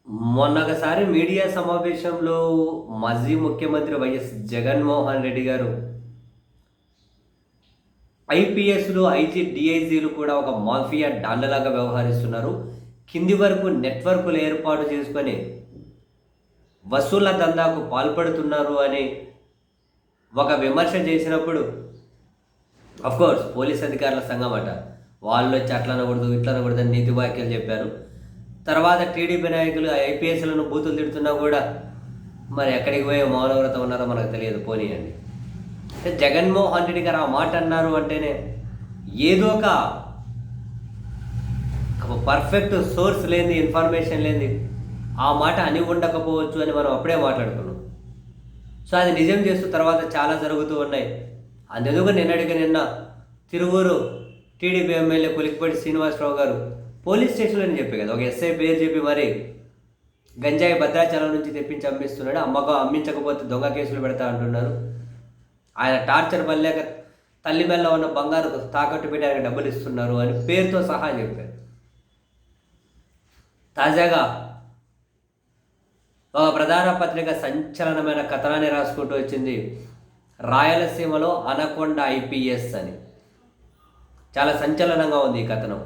మొన్నొకసారి media సమావేశంలో మాజీ ముఖ్యమంత్రి వైఎస్ జగన్మోహన్ రెడ్డి గారు ఐపీఎస్‌లు, డీఐజీలు కూడా ఒక మాఫియా డాన్‌లాగా వ్యవహరిస్తున్నారు. కింది వరకు నెట్‌వర్క్‌లు ఏర్పాటు చేసుకొని వసూళ్ల దందాకు పాల్పడుతున్నారు అని ఒక విమర్శ చేసినప్పుడు ఆఫ్‌కోర్స్ పోలీస్ అధికారుల సంఘం అట. వాళ్ళొచ్చి అట్లా అనకూడదు, ఇట్లా అనకూడదు అని నీతి వాక్యాలు చెప్పారు. తర్వాత టీడీపీ నాయకులు ఐపీఎస్‌లను బూతులు తిడుతున్నా కూడా మరి ఎక్కడికి పోయి మౌనవ్రతం ఉన్నారో మనకు తెలియదు, పోనీయండి. అంటే జగన్మోహన్ రెడ్డి గారు ఆ మాట అన్నారు అంటేనే ఏదో ఒక పర్ఫెక్ట్ సోర్స్ లేని, ఇన్ఫర్మేషన్ లేని ఆ మాట అని ఉండకపోవచ్చు అని మనం అప్పుడే మాట్లాడుకున్నాం. సో అది నిజం చేస్తూ తర్వాత చాలా జరుగుతూ ఉన్నాయి. అందుకు నిన్న తిరువూరు టీడీపీ ఎమ్మెల్యే కొలిక్పేటి శ్రీనివాసరావు గారు పోలీస్ స్టేషన్లో అని చెప్పి కదా, ఒక ఎస్ఐ పేరు చెప్పి మరి గంజాయి భద్రాచలం నుంచి తెప్పించి అమ్మిస్తున్నాడు, అమ్మించకపోతే దొంగ కేసులు పెడతా అంటున్నారు. ఆయన టార్చర్ వల్లేక తల్లి మెల్ల ఉన్న బంగారు తాకట్టు పెట్టి ఆయన డబ్బులు ఇస్తున్నారు అని పేరుతో సహా చెప్పారు. తాజాగా ఒక ప్రధాన పత్రిక సంచలనమైన కథనాన్ని రాసుకుంటూ వచ్చింది. రాయలసీమలో అనకొండ ఐపీఎస్ అని. చాలా సంచలనంగా ఉంది ఈ కథనం.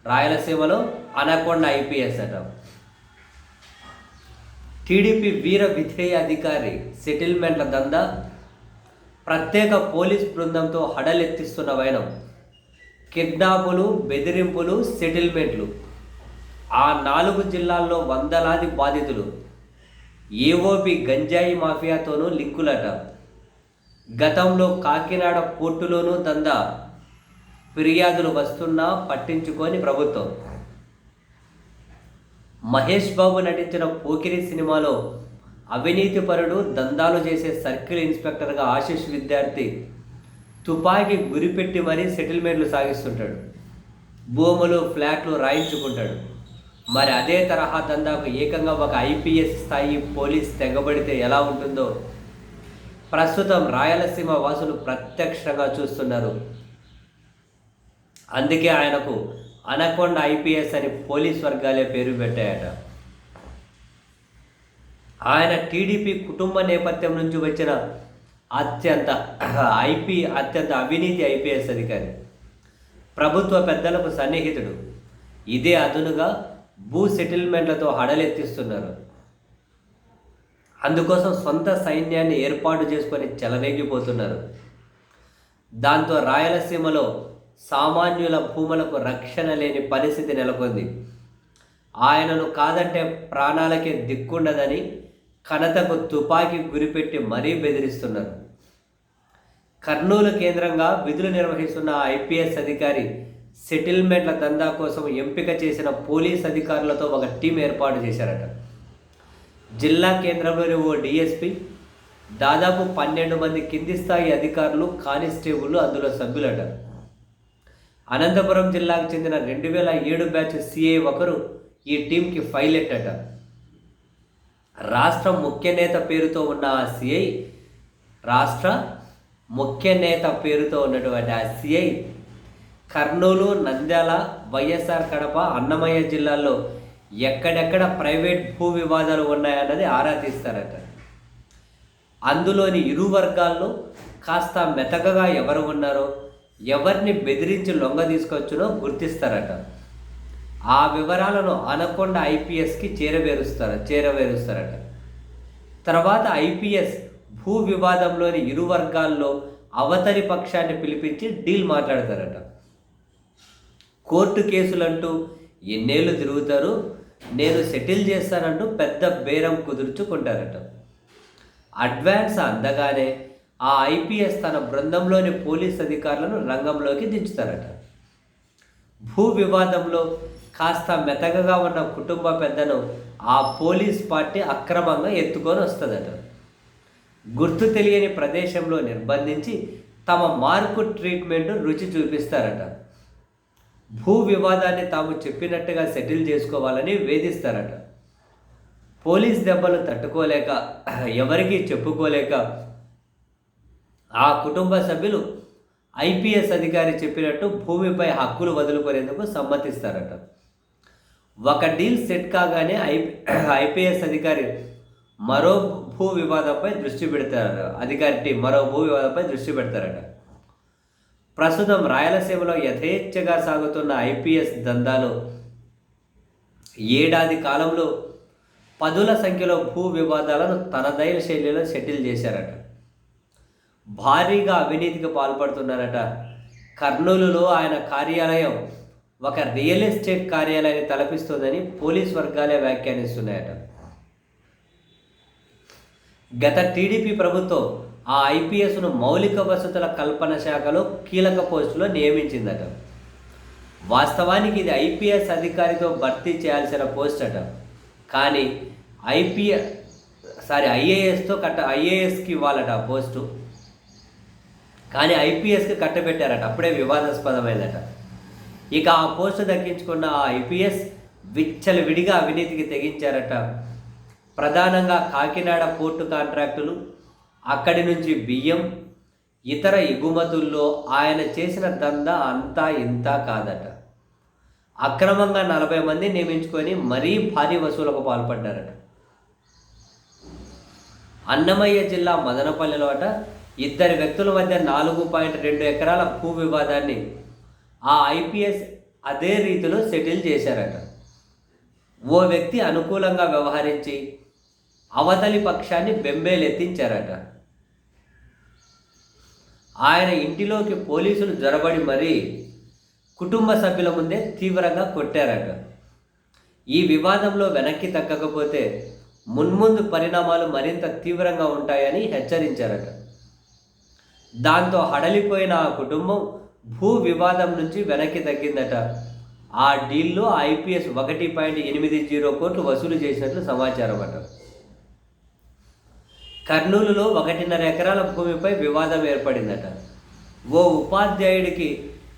రాయలసీమలో అనకొండ ఐపీఎస్ అట. టీడీపీ వీర విధేయ అధికారి సెటిల్మెంట్ల దందా, ప్రత్యేక పోలీస్ బృందంతో హడలెత్తిస్తున్న వైనం, కిడ్నాపులు, బెదిరింపులు, సెటిల్మెంట్లు, ఆ 4 జిల్లాల్లో వందలాది బాధితులు, ఏఓబి గంజాయి మాఫియాతోనూ లింకులట. గతంలో కాకినాడ పోర్టులోనూ దందా, ఫిర్యాదులు వస్తున్నా పట్టించుకొని ప్రభుత్వం. మహేష్ బాబు నటించిన పోకిరి సినిమాలో అవినీతి పరుడు, దందాలు చేసే సర్కిల్ ఇన్స్పెక్టర్గా ఆశిష్ విద్యార్థి తుపాకీ గురిపెట్టి మరీ సెటిల్మెంట్లు సాగిస్తుంటాడు, భూములు, ఫ్లాట్లు రాయించుకుంటాడు. మరి అదే తరహా దందాకు ఏకంగా ఒక ఐపీఎస్ స్థాయి పోలీస్ తెగబడితే ఎలా ఉంటుందో ప్రస్తుతం రాయలసీమ వాసులు ప్రత్యక్షంగా చూస్తున్నారు. అందుకే ఆయనకు అనకొండ ఐపీఎస్ అని పోలీస్ వర్గాలే పేరు పెట్టాయట. ఆయన టీడీపీ కుటుంబ నేపథ్యం నుంచి వచ్చిన అత్యంత అవినీతి ఐపీఎస్ అధికారి, ప్రభుత్వ పెద్దలకు సన్నిహితుడు. ఇదే అదునుగా భూ సెటిల్మెంట్లతో హడలెత్తిస్తున్నారు. అందుకోసం సొంత సైన్యాన్ని ఏర్పాటు చేసుకొని చెలరేగిపోతున్నారు. దాంతో రాయలసీమలో సామాన్యుల భూములకు రక్షణ లేని పరిస్థితి నెలకొంది. ఆయనను కాదంటే ప్రాణాలకే దిక్కుండదని కనతకు తుపాకీ గురిపెట్టి మరీ బెదిరిస్తున్నారు. కర్నూలు కేంద్రంగా విధులు నిర్వహిస్తున్న ఐపీఎస్ అధికారి సెటిల్మెంట్ల దందా కోసం ఎంపిక చేసిన పోలీస్ అధికారులతో ఒక టీం ఏర్పాటు చేశారట. జిల్లా కేంద్రంలోని ఓ డిఎస్పి, దాదాపు 12 మంది కింది స్థాయి అధికారులు, కానిస్టేబుల్ అందులో సభ్యులట. అనంతపురం జిల్లాకు చెందిన 2007 బ్యాచ్ సిఐ ఒకరు ఈ టీంకి పైలట్ అట. రాష్ట్ర ముఖ్య నేత పేరుతో ఉన్న ఆ సిఐ ఉన్నటువంటి ఆ సిఐ కర్నూలు, నంద్యాల, వైఎస్ఆర్ కడప, అన్నమయ్య జిల్లాల్లో ఎక్కడెక్కడ ప్రైవేట్ భూ వివాదాలు ఉన్నాయన్నది ఆరా తీస్తారట. అందులోని ఇరు వర్గాల్లో కాస్త మెతకగా ఎవరు ఉన్నారో, ఎవరిని బెదిరించి లొంగ తీసుకొచ్చునో గుర్తిస్తారట. ఆ వివరాలను అనకొండ ఐపీఎస్కి చేరవేరుస్తారట. తర్వాత ఐపీఎస్ భూ వివాదంలోని ఇరు వర్గాల్లో అవతలి పక్షాన్ని పిలిపించి డీల్ మాట్లాడతారట. కోర్టు కేసులంటూ ఎన్నేళ్ళు తిరుగుతారు, నేను సెటిల్ చేస్తానంటూ పెద్ద బేరం కుదుర్చుకుంటారట. అడ్వాన్స్ అందగానే ఆ ఐపీఎస్ తన బృందంలోని పోలీస్ అధికారులను రంగంలోకి దించుతారట. భూ వివాదంలో కాస్త మెతకగా ఉన్న కుటుంబ పెద్దను ఆ పోలీస్ పార్టీ అక్రమంగా ఎత్తుకొని వస్తుందట. గుర్తు తెలియని ప్రదేశంలో నిర్బంధించి తమ మార్కు ట్రీట్మెంట్ రుచి చూపిస్తారట. భూ వివాదాన్ని తాము చెప్పినట్టుగా సెటిల్ చేసుకోవాలని వేధిస్తారట. పోలీస్ దెబ్బలు తట్టుకోలేక, ఎవరికీ చెప్పుకోలేక ఆ కుటుంబ సభ్యులు ఐపీఎస్ అధికారి చెప్పినట్టు భూమిపై హక్కులు వదులుకునేందుకు సమ్మతిస్తారట. ఒక డీల్ సెట్ కాగానే ఐపీఎస్ అధికారి మరో భూ వివాదంపై దృష్టి పెడతారట. అధికారి టీం మరో భూ వివాదంపై దృష్టి పెడతారట. ప్రస్తుతం రాయలసీమలో యథేచ్ఛగా సాగుతున్న ఐపీఎస్ దందాలో ఏడాది కాలంలో పదుల సంఖ్యలో భూ వివాదాలను తనదైన శైలిలో సెటిల్ చేశారట. భారీగా అవినీతికి పాల్పడుతున్నారట. కర్నూలులో ఆయన కార్యాలయం ఒక రియల్ ఎస్టేట్ కార్యాలయాన్ని తలపిస్తుందని పోలీస్ వర్గాలే వ్యాఖ్యానిస్తున్నాయట. గత టీడీపీ ప్రభుత్వం ఆ ఐపీఎస్ను మౌలిక వసతుల కల్పన శాఖలో కీలక పోస్టులో నియమించిందట. వాస్తవానికి ఇది ఐపీఎస్ అధికారితో భర్తీ చేయాల్సిన పోస్ట్ అట. కానీ ఐఏఎస్కి ఇవ్వాలట ఆ పోస్టు. కానీ ఐపీఎస్కి కట్టబెట్టారట. అప్పుడే వివాదాస్పదమైందట. ఇక ఆ పోస్టు దక్కించుకున్న ఆ ఐపీఎస్ విచ్చలవిడిగా అవినీతికి తెగించారట. ప్రధానంగా కాకినాడ పోర్టు కాంట్రాక్టులు, అక్కడి నుంచి బియ్యం, ఇతర ఎగుమతుల్లో ఆయన చేసిన దందా అంతా ఇంత కాదట. అక్రమంగా 40 మంది నియమించుకొని మరీ భారీ వసూలకు పాల్పడ్డారట. అన్నమయ్య జిల్లా మదనపల్లిలో అట 2 వ్యక్తుల మధ్య 4.2 ఎకరాల భూ వివాదాన్ని ఆ ఐపీఎస్ అదే రీతిలో సెటిల్ చేశారట. ఓ వ్యక్తి అనుకూలంగా వ్యవహరించి అవతలి పక్షాన్ని బెంబేలెత్తించారట. ఆయన ఇంటిలోకి పోలీసులు జొరబడి మరీ కుటుంబ సభ్యుల ముందే తీవ్రంగా కొట్టారట. ఈ వివాదంలో వెనక్కి తగ్గకపోతే మున్ముందు పరిణామాలు మరింత తీవ్రంగా ఉంటాయని హెచ్చరించారట. దాంతో హడలిపోయిన ఆ కుటుంబం భూ వివాదం నుంచి వెనక్కి తగ్గిందట. ఆ డీల్లో ఐపీఎస్ 1.80 కోట్లు వసూలు చేసినట్లు సమాచారం అట. కర్నూలులో 1.5 ఎకరాల భూమిపై వివాదం ఏర్పడిందట. ఓ ఉపాధ్యాయుడికి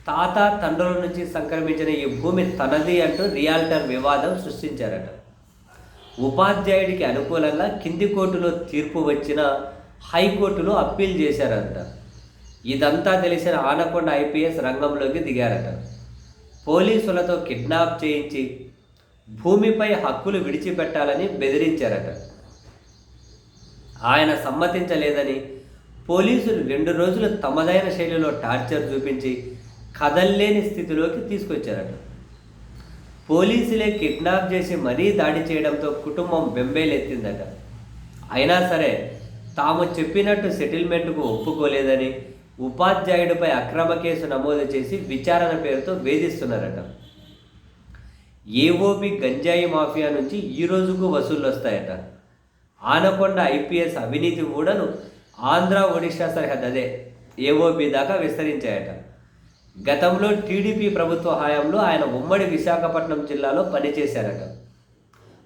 తాత తండ్రుల నుంచి సంక్రమించిన ఈ భూమి తనది అంటూ రియాల్టర్ వివాదం సృష్టించారట. ఉపాధ్యాయుడికి అనుకూలంగా కింది కోర్టులో తీర్పు వచ్చిన హైకోర్టులో అప్పీల్ చేశారంట. ఇదంతా తెలిసిన ఆనకొండ ఐపీఎస్ రంగంలోకి దిగారట. పోలీసులతో కిడ్నాప్ చేయించి భూమిపై హక్కులు విడిచిపెట్టాలని బెదిరించారట. ఆయన సమ్మతించలేదని పోలీసులు 2 రోజులు తమదైన శైలిలో టార్చర్ చూపించి కదల్లేని స్థితిలోకి తీసుకొచ్చారట. పోలీసులే కిడ్నాప్ చేసి మరీ దాడి చేయడంతో కుటుంబం బెంబేలెత్తిందట. అయినా సరే తాము చెప్పినట్టు సెటిల్మెంట్కు ఒప్పుకోలేదని ఉపాధ్యాయుడిపై అక్రమ కేసు నమోదు చేసి విచారణ పేరుతో వేధిస్తున్నారట. ఏఓబి గంజాయి మాఫియా నుంచి ఈ రోజుకు వసూళ్లు వస్తాయట. ఆనకొండ ఐపీఎస్ అవినీతి ఊడను ఆంధ్ర ఒడిశా సరిహద్దు అదే ఏఓబి దాకా విస్తరించాయట. గతంలో టీడీపీ ప్రభుత్వ హయాంలో ఆయన ఉమ్మడి విశాఖపట్నం జిల్లాలో పనిచేశారట.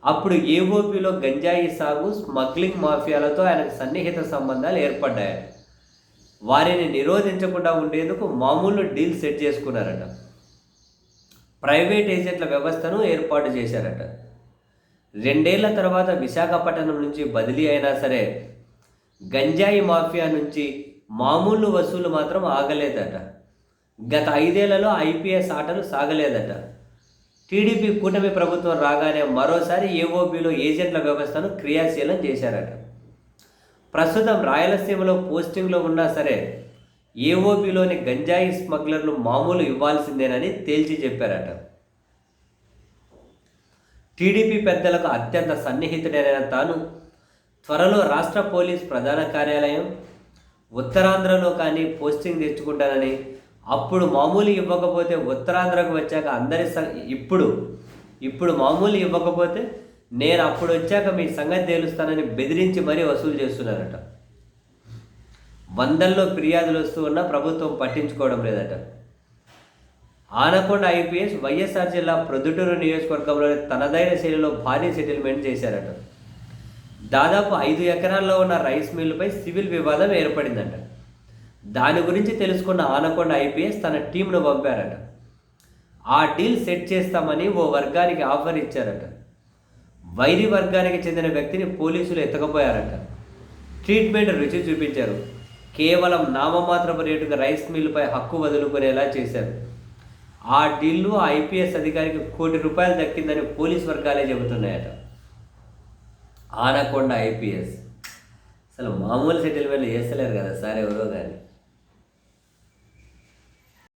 అప్పుడు ఏఓబిలో గంజాయి సాగు, స్మగ్లింగ్ మాఫియాలతో ఆయనకు సన్నిహిత సంబంధాలు ఏర్పడ్డాయట. వారిని నిరోధించకుండా ఉండేందుకు మామూలు డీల్ సెట్ చేసుకున్నారట. ప్రైవేట్ ఏజెంట్ల వ్యవస్థను ఏర్పాటు చేశారట. 2 ఏళ్ల తర్వాత విశాఖపట్నం నుంచి బదిలీ అయినా సరే గంజాయి మాఫియా నుంచి మామూలు వసూలు మాత్రం ఆగలేదట. గత 5 ఏళ్లలో ఐపీఎస్ ఆటలు సాగలేదట. టీడీపీ కూటమి ప్రభుత్వం రాగానే మరోసారి ఏఓబిలో ఏజెంట్ల వ్యవస్థను క్రియాశీలం చేశారట. ప్రస్తుతం రాయలసీమలో పోస్టింగ్లో ఉన్నా సరే ఏఓబిలోని గంజాయి స్మగ్లర్లు మామూలు ఇవ్వాల్సిందేనని తేల్చి చెప్పారట. టీడీపీ పెద్దలకు అత్యంత సన్నిహితుడైన తాను త్వరలో రాష్ట్ర పోలీస్ ప్రధాన కార్యాలయం ఉత్తరాంధ్రలో కానీ పోస్టింగ్ తెచ్చుకుంటానని, అప్పుడు మామూలు ఇవ్వకపోతే ఉత్తరాంధ్రకు వచ్చాక ఇప్పుడు మామూలు ఇవ్వకపోతే నేను అప్పుడు వచ్చాక మీ సంగతి తేలుస్తానని బెదిరించి మరీ వసూలు చేస్తున్నారట. 100ల్లో ఫిర్యాదులు వస్తూ ఉన్నా ప్రభుత్వం పట్టించుకోవడం లేదట. ఆనకొండ ఐపీఎస్ వైఎస్ఆర్ జిల్లా ప్రొద్దుటూరు నియోజకవర్గంలోని తనదైన శైలిలో భారీ సెటిల్మెంట్ చేశారట. దాదాపు 5 ఎకరాల్లో ఉన్న రైస్ మిల్లుపై సివిల్ వివాదం ఏర్పడిందట. దాని గురించి తెలుసుకున్న ఆనకొండ ఐపీఎస్ తన టీంను పంపారట. ఆ డీల్ సెట్ చేస్తామని ఓ వర్గానికి ఆఫర్ ఇచ్చారట. వైరి వర్గానికి చెందిన వ్యక్తిని పోలీసులు ఎత్తకపోయారట. ట్రీట్మెంట్ రుచి చూపించారు. కేవలం నామమాత్రపు రేటుగా రైస్ మిల్లుపై హక్కు వదులుకునేలా చేశారు. ఆ డీల్లో ఆ ఐపీఎస్ అధికారికి ₹1,00,00,000 దక్కిందని పోలీస్ వర్గాలే చెబుతున్నాయట. ఆనకొండ ఐపీఎస్ అసలు మామూలు సెటిల్మెంట్లు చేస్తలేరు కదా సార్ ఎవరో కానీ.